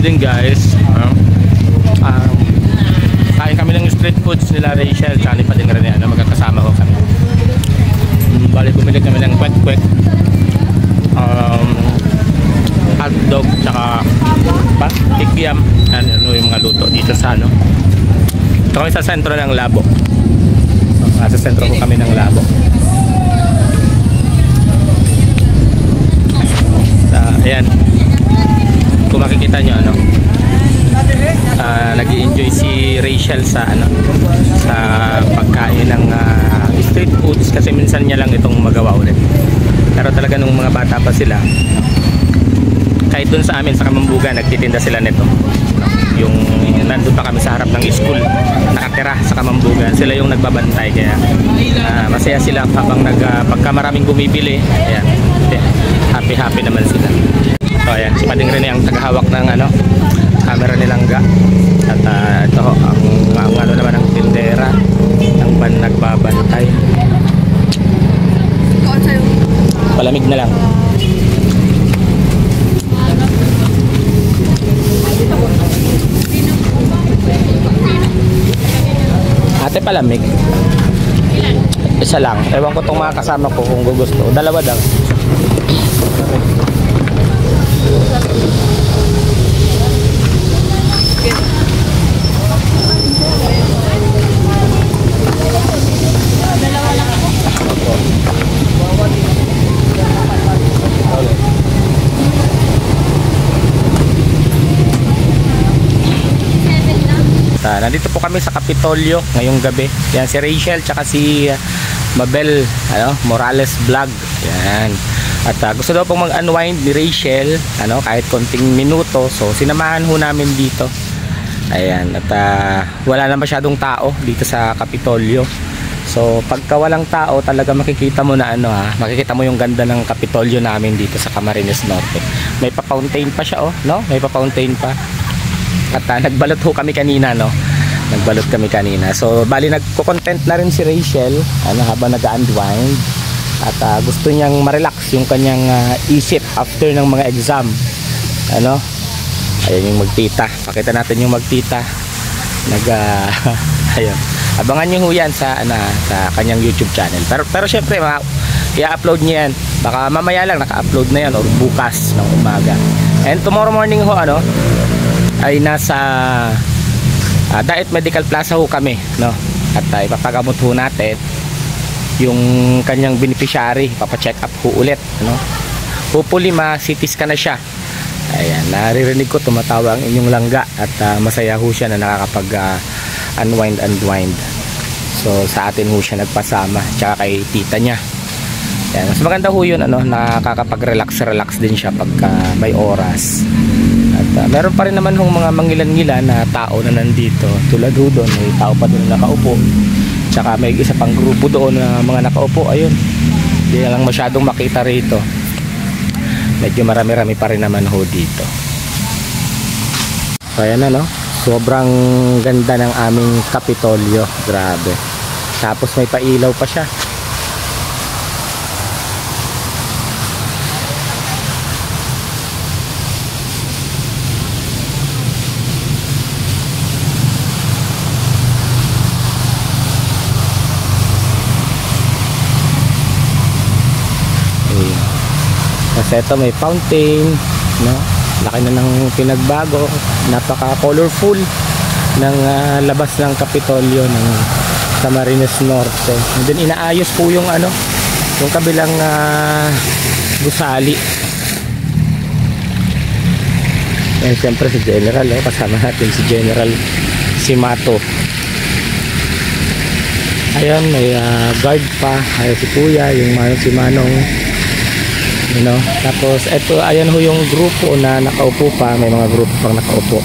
evening guys. Kain kami ng street foods nila Rachel, tsaka ni Pading Rene, magkakasama ko kami. Bali bumili kami ng kwek-kwek, hotdog, tsaka kikiam. Ano yung mga luto dito sa ito kami sa sentro ng Labo. Sa sentro ko kami ng Labo. Ayan, kung makikita nyo nag-i-enjoy si Rachel sa sa pagkain ng street foods, kasi minsan niya lang itong magawa ulit. Pero talaga nung mga bata pa sila, kahit dun sa amin sa Kamambugan nagtitinda sila nito. Yung nandun pa kami sa harap ng school, nakatira sa Kamambugan, sila yung nagbabantay, kaya masaya sila habang pagka maraming bumibili. Ayan, happy naman sila. So ayan, si Pading Rene ang tagahawak ng camera ni Langga. At ito ang naman ang tindera ng nagbabantay. Palamig na lang. Ate, palamig. Isa lang. Ewan ko itong mga kasama ko kung gusto. Dalawa daw. Nandito po kami sa Kapitolyo ngayong gabi. Yan si Rachel tsaka si Mabel Morales Vlog. Yan. At gusto daw pong mag-unwind ni Rachel kahit konting minuto. So sinamahan ho namin dito. Ayan. At wala na masyadong tao dito sa Kapitolyo. So pagka walang tao talaga makikita mo na makikita mo yung ganda ng Kapitolyo namin dito sa Camarines Norte. May pa-fountain pa siya may pa-fountain pa. At nagbalot ho kami kanina nagbalot kami kanina. So bali nagko-content na rin si Rachel habang nag-unwind. At gusto niyang ma-relax yung kanyang isip after ng mga exam. Ayun yung magtita. Pakita natin yung magtita. Ayun. Abangan niyo ho yan sa kanyang YouTube channel. Pero syempre i-upload niya yan. Baka mamaya lang naka-upload na yan or bukas ng umaga. And tomorrow morning ho ay nasa Diet Medical Plaza ho kami at ipapagamot ho natin yung kanyang beneficiary. Papacheck up ho ulit hopefully ma-CT scan na siya. Ayan, naririnig ko tumatawa ang inyong Langga at masaya ho siya na nakakapag unwind. So sa atin ho siya nagpasama tsaka kay tita niya. Ayan, mas maganda ho yun nakakapag-relax din siya pagka may oras. At meron pa rin naman hong mga mangilan-ngilan na tao na nandito. Tulad ho doon, may tao pa doon na nakaupo. Tsaka may isa pang grupo doon na mga nakaupo. Ayun, hindi na lang masyadong makita rito. Medyo marami-rami pa rin naman ho dito. So ayan sobrang ganda ng aming Kapitolyo. Grabe. Tapos may pailaw pa siya. Kasi ito may fountain laki na ng pinagbago, napaka colorful ng labas ng Kapitolyo ng Camarines Norte. And then inaayos po yung yung kabilang gusali. And siyempre si General kasama natin si General Simato. Ayan, may guard pa, si Kuya, yung si Manong. Tapos ito, ayan ho yung grupo na nakaupo pa, may mga grupo pang nakaupo.